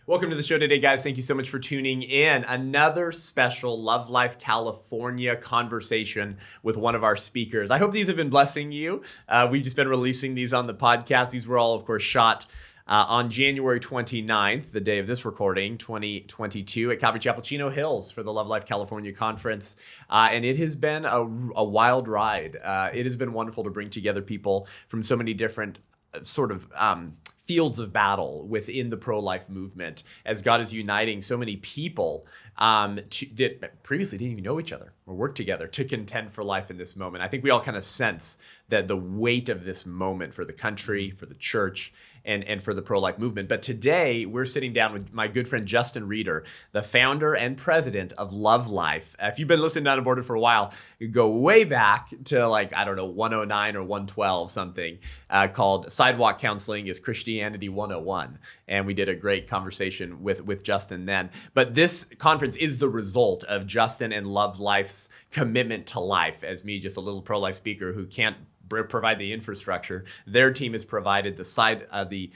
Welcome to the show today, guys. Thank you so much for tuning in. Another special Love Life California conversation with one of our speakers. I hope these have been blessing you. We've just been releasing these on the podcast. These were all, of course, shot on January 29th, the day of this recording, 2022, at Calvary Chapel, Chino Hills for the Love Life California Conference. And it has been a wild ride. It has been wonderful to bring together people from so many different sort of fields of battle within the pro-life movement, as God is uniting so many people that previously didn't even know each other or work together to contend for life in this moment. I think we all kind of sense that the weight of this moment for the country, for the church, and for the pro-life movement. But today, we're sitting down with my good friend Justin Reeder, the founder and president of Love Life. If you've been listening to Unaborted for a while, you go way back to 109 or 112 something, called Sidewalk Counseling is Christianity 101. And we did a great conversation with Justin then. But this conference is the result of Justin and Love Life's commitment to life. As me, just a little pro-life speaker who can't provide the infrastructure, their team has provided the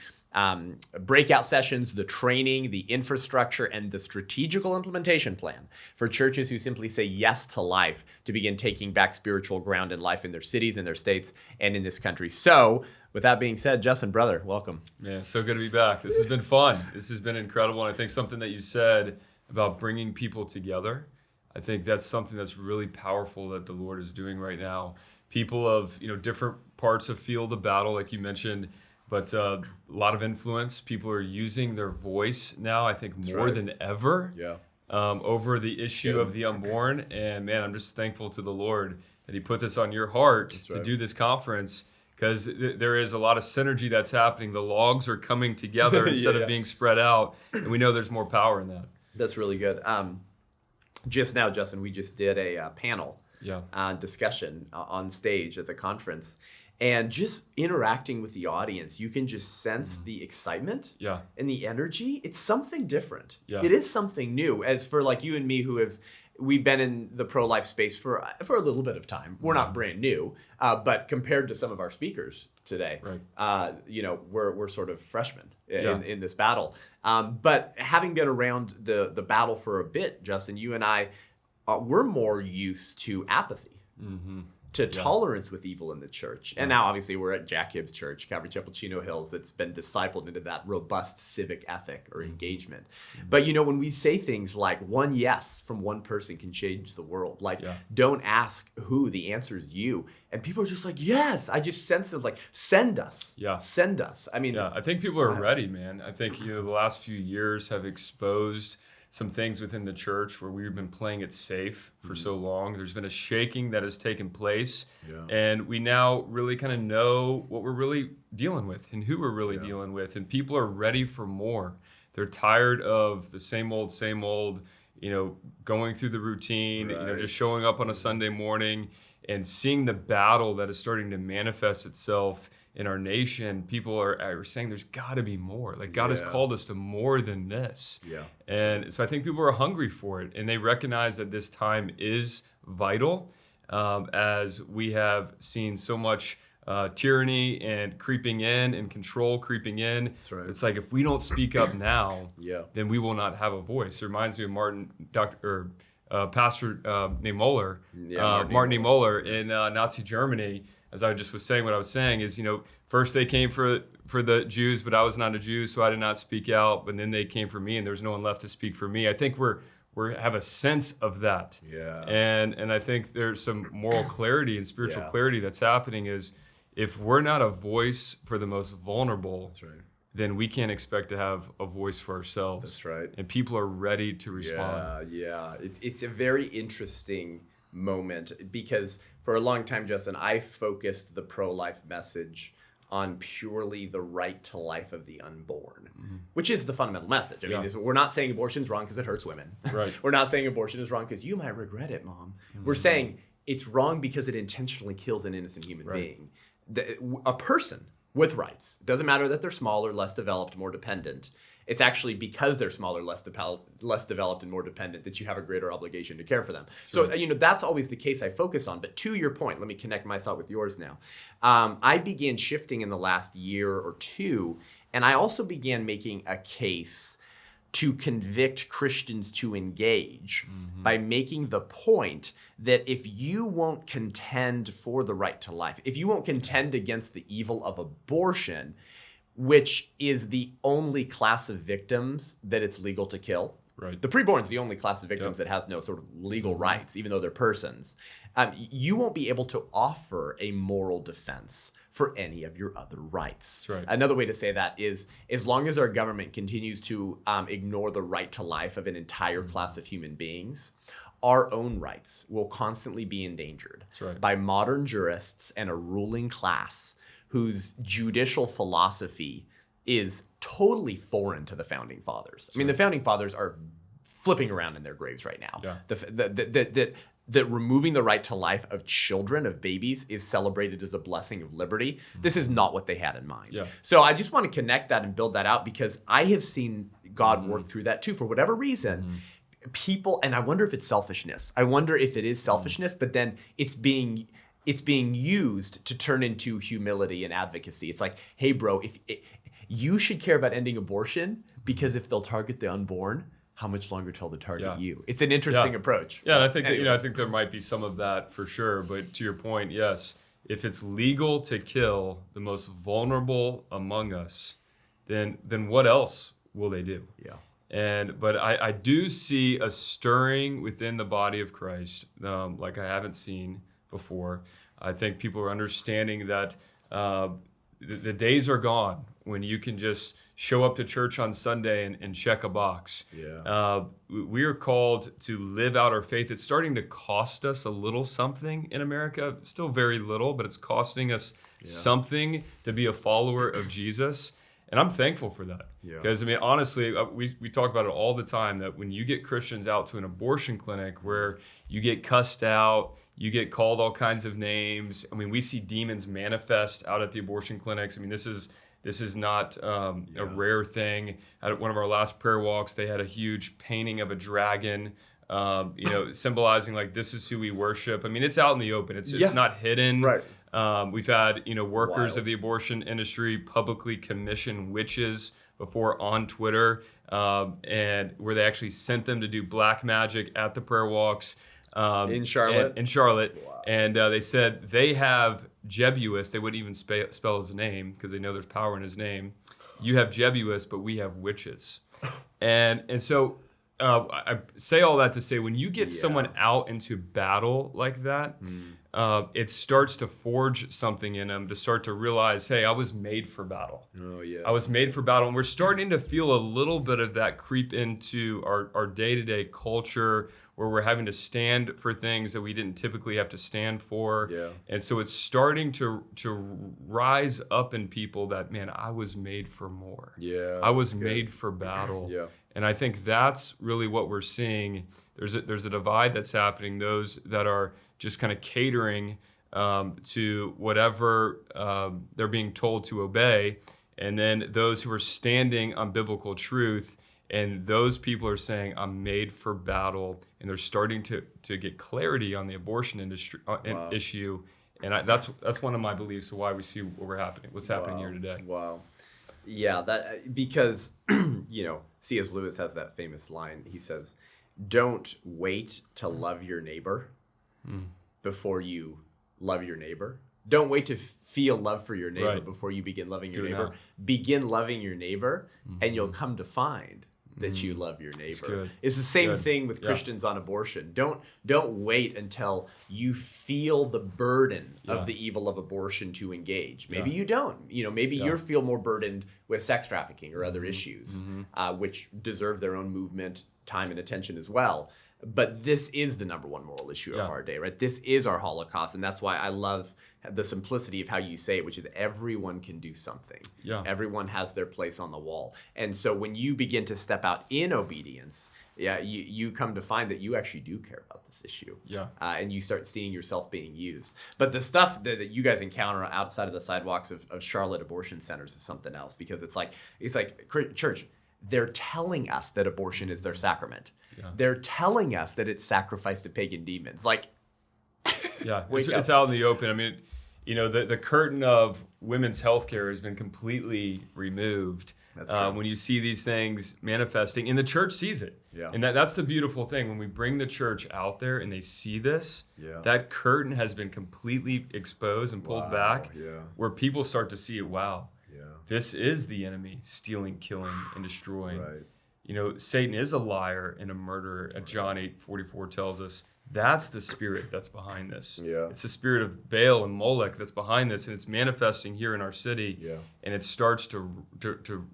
breakout sessions, the training, the infrastructure, and the strategical implementation plan for churches who simply say yes to life to begin taking back spiritual ground in life in their cities, in their states, and in this country. So with that being said, Justin, brother, welcome. Yeah, so good to be back. This has been fun. This has been incredible. And I think something that you said about bringing people together, I think that's something that's really powerful that the Lord is doing right now. People of different parts of field of battle, like you mentioned, but a lot of influence. People are using their voice now, I think, more than ever over the issue of the unborn. And man, I'm just thankful to the Lord that He put this on your heart to do this conference, because there is a lot of synergy that's happening. The logs are coming together instead of being spread out, and we know there's more power in that. That's really good. Just now, Justin, we just did a panel discussion on stage at the conference, and just interacting with the audience, you can just sense the excitement and the energy. It's something different. It is something new. As for you and me, we've been in the pro-life space for a little bit of time. We're not brand new, but compared to some of our speakers today, we're sort of freshmen in this battle. But having been around the battle for a bit, Justin, you and I, we're more used to apathy, to tolerance with evil in the church. And now, obviously, we're at Jack Hibbs Church, Calvary Chapel, Chino Hills, that's been discipled into that robust civic ethic or engagement. But, when we say things like one yes from one person can change the world, don't ask who, the answer is you. And people are just like, yes, I just sense it, send us. Send us. I mean, I think people are ready, man. I think, the last few years have exposed some things within the church where we've been playing it safe for so long. There's been a shaking that has taken place, and we now really kind of know what we're really dealing with and who we're really dealing with, and people are ready for more. They're tired of the same old, going through the routine, just showing up on a Sunday morning and seeing the battle that is starting to manifest itself in our nation. People are saying there's got to be more. God has called us to more than this. And so I think people are hungry for it, and they recognize that this time is vital, as we have seen so much tyranny and creeping in and control creeping in. It's like, if we don't speak up now, then we will not have a voice. It reminds me of Pastor named Moeller, Martin E. Moeller in Nazi Germany. As I just was saying, what I was saying is, first they came for the Jews, but I was not a Jew, so I did not speak out. But then they came for me, and there's no one left to speak for me. I think we have a sense of that, and I think there's some moral clarity and spiritual clarity that's happening. Is if we're not a voice for the most vulnerable, then we can't expect to have a voice for ourselves. That's right. And people are ready to respond. It's a very interesting moment, because for a long time, Justin, I focused the pro-life message on purely the right to life of the unborn, which is the fundamental message. I mean, we're not saying abortion's wrong because it hurts women. We're not saying abortion is wrong because you might regret it, Mom. We're saying it's wrong because it intentionally kills an innocent human being. A person with rights. It doesn't matter that they're smaller, less developed, more dependent. It's actually because they're smaller, less developed, and more dependent that you have a greater obligation to care for them. Sure. So, that's always the case I focus on. But to your point, let me connect my thought with yours now. I began shifting in the last year or two, and I also began making a case to convict Christians to engage by making the point that if you won't contend for the right to life, if you won't contend against the evil of abortion, which is the only class of victims that it's legal to kill. Right. The preborn is the only class of victims that has no sort of legal rights, even though they're persons. You won't be able to offer a moral defense for any of your other rights. That's right. Another way to say that is, as long as our government continues to ignore the right to life of an entire class of human beings, our own rights will constantly be endangered by modern jurists and a ruling class whose judicial philosophy is totally foreign to the Founding Fathers. I mean, the Founding Fathers are flipping around in their graves right now. Yeah. That removing the right to life of children, of babies, is celebrated as a blessing of liberty. This is not what they had in mind. Yeah. So I just want to connect that and build that out, because I have seen God work through that too. For whatever reason, people, and I wonder if it's selfishness. I wonder if it is selfishness, but then it's being used to turn into humility and advocacy. It's like, hey, bro, if you should care about ending abortion, because if they'll target the unborn, how much longer till they target you? It's an interesting approach. Yeah, and I think that, I think there might be some of that for sure. But to your point, yes, if it's legal to kill the most vulnerable among us, then what else will they do? Yeah. But I do see a stirring within the body of Christ, like I haven't seen before. I think people are understanding that the days are gone when you can just show up to church on Sunday and check a box. Yeah. We are called to live out our faith. It's starting to cost us a little something in America, still very little, but it's costing us something to be a follower of Jesus. And I'm thankful for that. Because, I mean, honestly, we talk about it all the time, that when you get Christians out to an abortion clinic where you get cussed out, you get called all kinds of names. I mean, we see demons manifest out at the abortion clinics. I mean, this is not a rare thing. At one of our last prayer walks, they had a huge painting of a dragon, symbolizing like this is who we worship. I mean, it's out in the open. It's not hidden. Right. We've had workers of the abortion industry publicly commission witches before on Twitter, and where they actually sent them to do black magic at the prayer walks in Charlotte. Wow. And they said they have Jebus. They wouldn't even spell his name because they know there's power in his name. You have Jebus, but we have witches. And so I say all that to say, when you get someone out into battle like that, it starts to forge something in them to start to realize, hey, I was made for battle. Oh, yeah. I was made for battle. And we're starting to feel a little bit of that creep into our day-to-day culture, where we're having to stand for things that we didn't typically have to stand for. Yeah. And so it's starting to rise up in people that, man, I was made for more. Yeah. I was made for battle. Yeah. And I think that's really what we're seeing. There's a divide that's happening. Those that are just kind of catering to whatever they're being told to obey, and then those who are standing on biblical truth, and those people are saying, I'm made for battle, and they're starting to get clarity on the abortion industry issue. And that's one of my beliefs of why we see what's happening here today. Wow. Yeah, that because C.S. Lewis has that famous line. He says, "Don't wait to love your neighbor before you love your neighbor. Don't wait to feel love for your neighbor before you begin loving your neighbor. Begin loving your neighbor, and you'll come to find that you love your neighbor." It's the same thing with Christians on abortion. Don't wait until you feel the burden of the evil of abortion to engage. Maybe you don't. Maybe you feel more burdened with sex trafficking or other issues, which deserve their own movement, time, and attention as well. But this is the number one moral issue of our day, right? This is our Holocaust, and that's why I love the simplicity of how you say it, which is everyone can do something. Yeah. Everyone has their place on the wall. And so when you begin to step out in obedience, you come to find that you actually do care about this issue. Yeah. And you start seeing yourself being used. But the stuff that you guys encounter outside of the sidewalks of Charlotte abortion centers is something else, because it's like church, they're telling us that abortion is their sacrament. Yeah. They're telling us that it's sacrificed to pagan demons. It's out in the open. I mean, the curtain of women's healthcare has been completely removed. That's true. When you see these things manifesting, and the church sees it. Yeah. And that's the beautiful thing. When we bring the church out there and they see this, that curtain has been completely exposed and pulled back, where people start to see it. Wow, this is the enemy stealing, killing, and destroying. Right. You know, Satan is a liar and a murderer. John 8:44 tells us that's the spirit that's behind this. Yeah. It's the spirit of Baal and Molech that's behind this, and it's manifesting here in our city. Yeah. And it starts to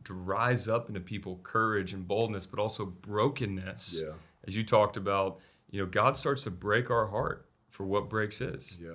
rise up into people courage and boldness, but also brokenness. Yeah. As you talked about, you know, God starts to break our heart for what breaks His. Yeah.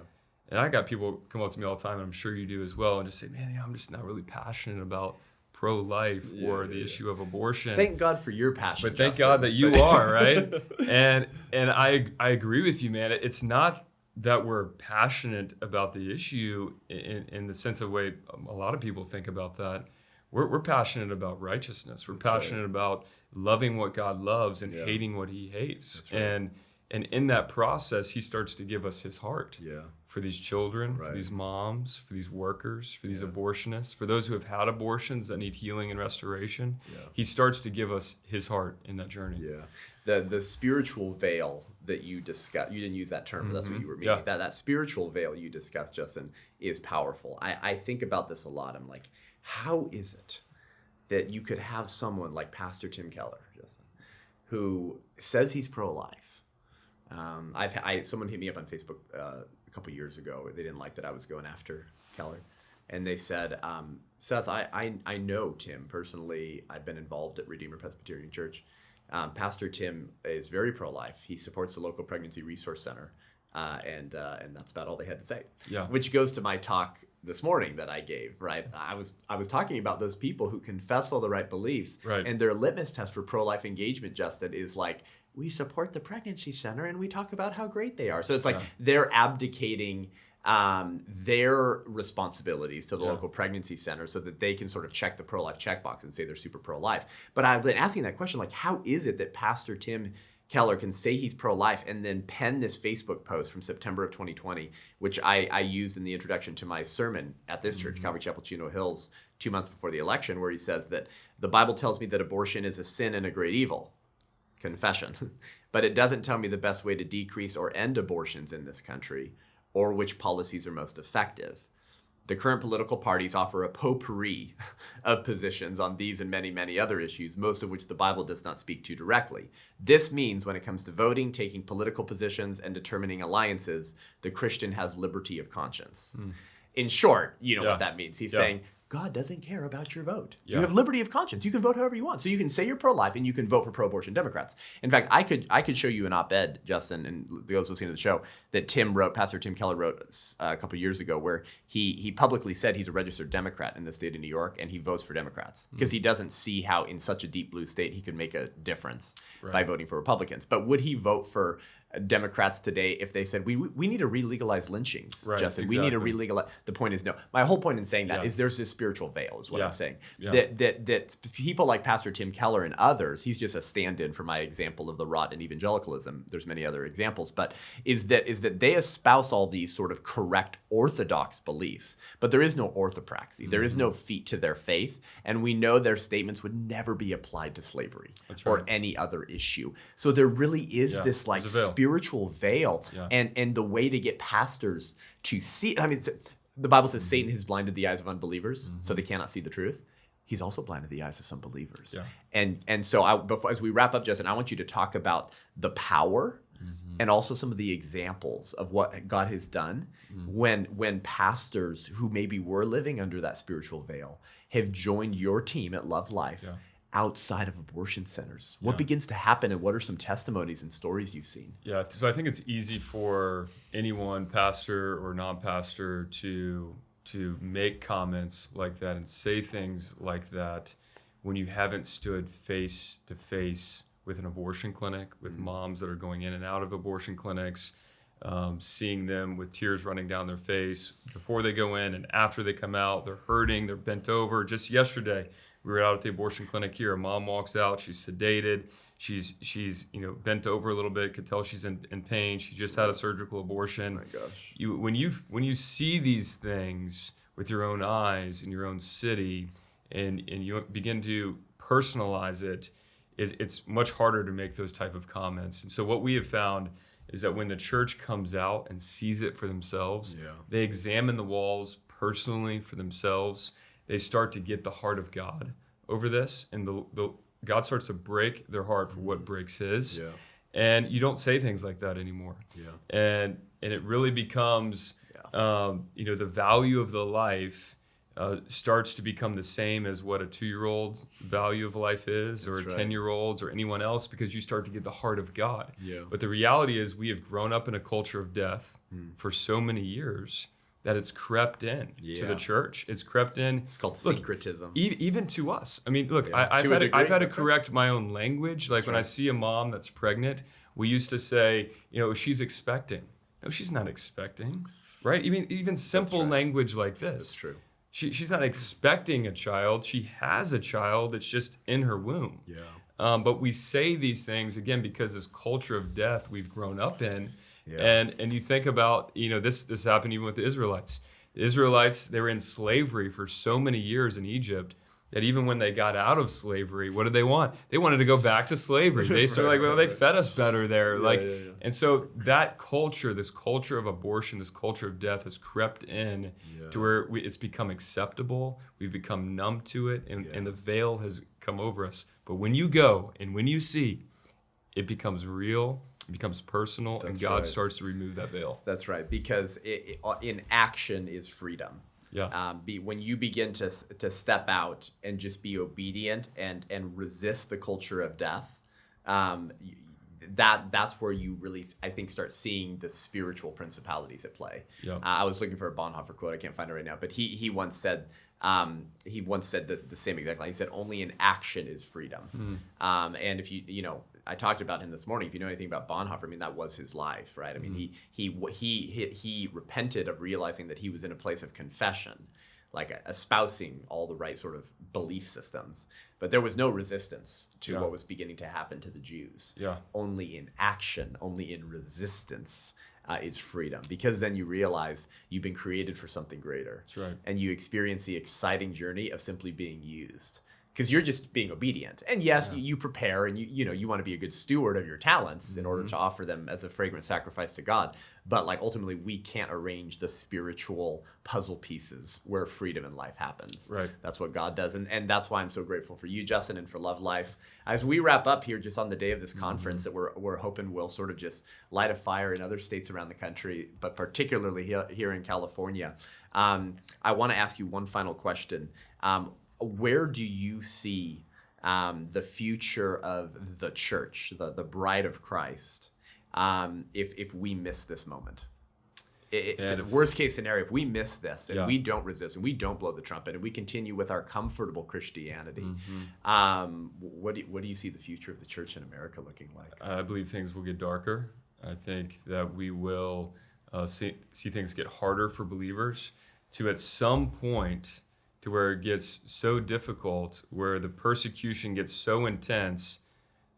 And I got people come up to me all the time, and I'm sure you do as well, and just say, "Man, I'm just not really passionate about pro-life or the issue of abortion." Thank God for your passion, but thank Justin. God that you are, right? and I agree with you, man. It's not that we're passionate about the issue in the sense of way a lot of people think about that. We're passionate about righteousness. We're passionate about loving what God loves and hating what He hates. And in that process, He starts to give us His heart. For these children, for these moms, for these workers, for these abortionists, for those who have had abortions that need healing and restoration. He starts to give us His heart in that journey. The spiritual veil that you discussed, you didn't use that term, but that's what you were meaning. That spiritual veil you discussed, Justin, is powerful. I think about this a lot. I'm like, how is it that you could have someone like Pastor Tim Keller, Justin, who says he's pro-life? Someone hit me up on Facebook a couple years ago. They didn't like that I was going after Keller, and they said, Seth, I know Tim personally. I've been involved at Redeemer Presbyterian Church. Pastor Tim is very pro-life. He supports the local pregnancy resource center, and that's about all they had to say. Which goes to my talk this morning that I gave. Right, I was talking about those people who confess all the right beliefs, and their litmus test for pro-life engagement, Justin, is like, we support the pregnancy center and we talk about how great they are. So it's like they're abdicating their responsibilities to the local pregnancy center so that they can sort of check the pro-life checkbox and say they're super pro-life. But I've been asking that question, like, how is it that Pastor Tim Keller can say he's pro-life and then pen this Facebook post from September of 2020, which I used in the introduction to my sermon at this church, Calvary Chapel, Chino Hills, 2 months before the election, where he says that the Bible tells me that abortion is a sin and a great evil. Confession. But it doesn't tell me the best way to decrease or end abortions in this country or which policies are most effective. The current political parties offer a potpourri of positions on these and many, many other issues, most of which the Bible does not speak to directly. This means when it comes to voting, taking political positions, and determining alliances, the Christian has liberty of conscience. In short, you know what that means. He's saying, God doesn't care about your vote. You have liberty of conscience. You can vote however you want. So you can say you're pro-life and you can vote for pro-abortion Democrats. In fact, I could show you an op-ed, Justin, and those listening to the show, that Pastor Tim Keller wrote a couple of years ago, where he publicly said he's a registered Democrat in the state of New York and he votes for Democrats because he doesn't see how in such a deep blue state he could make a difference by voting for Republicans. But would he vote for Democrats today if they said we need to re-legalize lynchings, Justin? Exactly. We need to re-legalize. The point is no. My whole point in saying that is there's this spiritual veil, is what I'm saying. That people like Pastor Tim Keller and others, he's just a stand-in for my example of the rot in evangelicalism. There's many other examples, but is that they espouse all these sort of correct orthodox beliefs, but there is no orthopraxy. There is no feet to their faith, and we know their statements would never be applied to slavery or any other issue. So there really is this like spiritual veil, and the way to get pastors to see. I mean, the Bible says Satan has blinded the eyes of unbelievers, so they cannot see the truth. He's also blinded the eyes of some believers. And so as we wrap up, Justin, I want you to talk about the power and also some of the examples of what God has done when pastors who maybe were living under that spiritual veil have joined your team at Love Life outside of abortion centers. What begins to happen, and what are some testimonies and stories you've seen? So I think it's easy for anyone, pastor or non-pastor, to make comments like that and say things like that when you haven't stood face to face with an abortion clinic, with moms that are going in and out of abortion clinics, seeing them with tears running down their face before they go in and after they come out. They're hurting, they're bent over. Just yesterday, we were out at the abortion clinic here. A mom walks out, she's sedated, she's bent over a little bit, could tell she's in pain. She just had a surgical abortion. Oh my gosh. When you see these things with your own eyes in your own city, and you begin to personalize it, it's much harder to make those type of comments. And so what we have found is that when the church comes out and sees it for themselves, they examine the walls personally for themselves. They start to get the heart of God over this, and the God starts to break their heart for what breaks his. And you don't say things like that anymore. And it really becomes, the value of the life starts to become the same as what a 2-year-old's value of life is, or a 10-year-old's, or anyone else, because you start to get the heart of God. But the reality is we have grown up in a culture of death for so many years that it's crept in to the church. It's crept in. It's called syncretism. Even to us. I mean, look, I've had to correct my own language. Like when I see a mom that's pregnant, we used to say, she's expecting. No, she's not expecting, right? Even simple language like this. That's true. She's not expecting a child. She has a child. It's just in her womb. But we say these things, again, because this culture of death we've grown up in. And you think about, this happened even with the Israelites. The Israelites, they were in slavery for so many years in Egypt that even when they got out of slavery, what did they want? They wanted to go back to slavery. They they fed us better there. And so that culture, this culture of abortion, this culture of death has crept in to where it's become acceptable. We've become numb to it, and the veil has come over us. But when you go and when you see, it becomes real. It becomes personal, and God starts to remove that veil. That's right, because in action is freedom. When you begin to step out and just be obedient and resist the culture of death, that's where you really, I think, start seeing the spiritual principalities at play. I was looking for a Bonhoeffer quote. I can't find it right now, but he once said the same exact line. He said, "Only in action is freedom." And if I talked about him this morning. If you know anything about Bonhoeffer, I mean, that was his life, right? I mean, he repented of realizing that he was in a place of confession, like espousing all the right sort of belief systems. But there was no resistance to what was beginning to happen to the Jews. Only in action, only in resistance is freedom. Because then you realize you've been created for something greater. That's right. And you experience the exciting journey of simply being used. Because you're just being obedient. And yes, you prepare, and you want to be a good steward of your talents in order to offer them as a fragrant sacrifice to God. But ultimately, we can't arrange the spiritual puzzle pieces where freedom and life happens. Right. That's what God does. And that's why I'm so grateful for you, Justin, and for Love Life. As we wrap up here just on the day of this conference that we're hoping will sort of just light a fire in other states around the country, but particularly here in California, I want to ask you one final question. Where do you see the future of the church, the bride of Christ, if we miss this moment? The worst case scenario, if we miss this and we don't resist and we don't blow the trumpet and we continue with our comfortable Christianity, what do you see the future of the church in America looking like? I believe things will get darker. I think that we will see things get harder for believers to, at some point, to where it gets so difficult, where the persecution gets so intense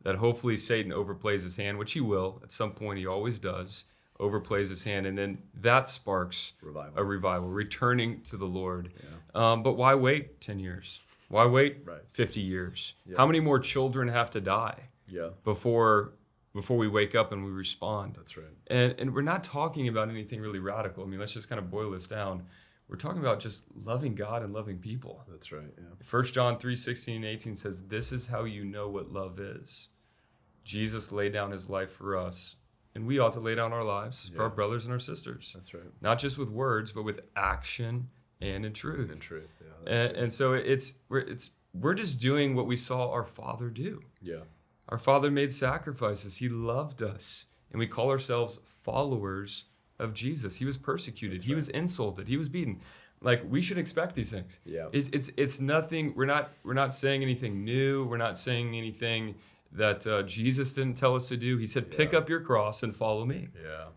that hopefully Satan overplays his hand, which he will. At some point, he always does, overplays his hand, and then that sparks a revival, returning to the Lord. But why wait 10 years? Why wait 50 years? How many more children have to die before we wake up and we respond? That's right. And we're not talking about anything really radical. I mean, let's just kind of boil this down. We're talking about just loving God and loving people. That's right. 1 John 3:16 and 18 says, "This is how you know what love is. Jesus laid down his life for us, and we ought to lay down our lives for our brothers and our sisters." That's right. Not just with words, but with action and in truth. In truth, and so we're just doing what we saw our Father do. Our Father made sacrifices. He loved us, and we call ourselves followers of Jesus. He was persecuted. He was insulted. He was beaten. We should expect these things. It's nothing. We're not saying anything new. We're not saying anything that Jesus didn't tell us to do. He said, "Pick up your cross and follow me."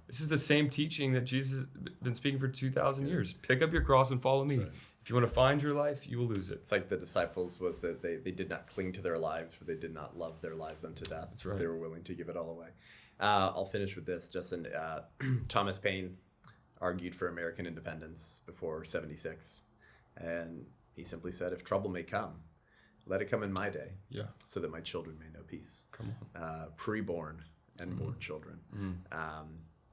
This is the same teaching that Jesus has been speaking for 2,000 years. Pick up your cross and follow me. Right. If you want to find your life, you will lose it. It's like the disciples was that they did not cling to their lives, for they did not love their lives unto death. That's right. They were willing to give it all away. I'll finish with this, Justin. Thomas Paine argued for American independence before 76. And He simply said, if trouble may come, let it come in my day, so that my children may know peace. Come on. Preborn and born children.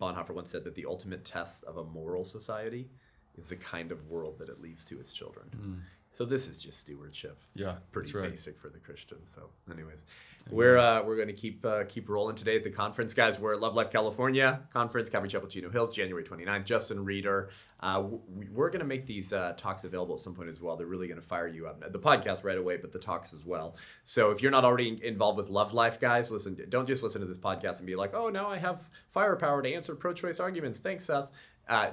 Bonhoeffer once said that the ultimate test of a moral society is the kind of world that it leaves to its children. So this is just stewardship. Yeah, pretty that's right. basic for the Christians. So, anyways, we're going to keep rolling today at the conference, guys. We're at Love Life California conference, Calvary Chapel, Chino Hills, January 29th. Justin Reeder. We're going to make these talks available at some point as well. They're really going to fire you up. The podcast right away, but the talks as well. So if you're not already involved with Love Life, guys, listen. Don't just listen to this podcast and be like, oh, now I have firepower to answer pro-choice arguments. Thanks, Seth.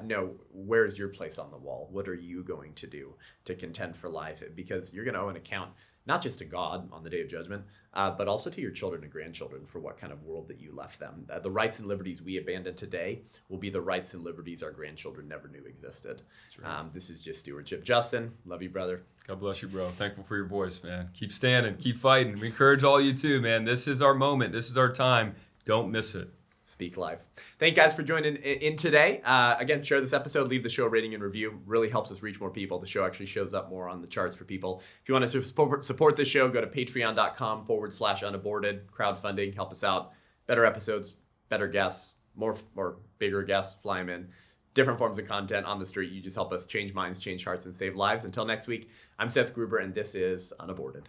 No, where's your place on the wall? What are you going to do to contend for life? Because you're going to owe an account, not just to God on the day of judgment, but also to your children and grandchildren for what kind of world that you left them. The rights and liberties we abandon today will be the rights and liberties our grandchildren never knew existed. Right. This is just stewardship. Justin, love you, brother. God bless you, bro. Thankful for your voice, man. Keep standing, keep fighting. We encourage all you too, man. This is our moment. This is our time. Don't miss it. Speak life. Thank you guys for joining in today. Again, share this episode, leave the show a rating and review. Really helps us reach more people. The show actually shows up more on the charts for people. If you want to support this show, go to patreon.com/unaborted. Crowdfunding, help us out. Better episodes, better guests, more or bigger guests, fly them in. Different forms of content on the street. You just help us change minds, change hearts, and save lives. Until next week, I'm Seth Gruber, and this is Unaborted.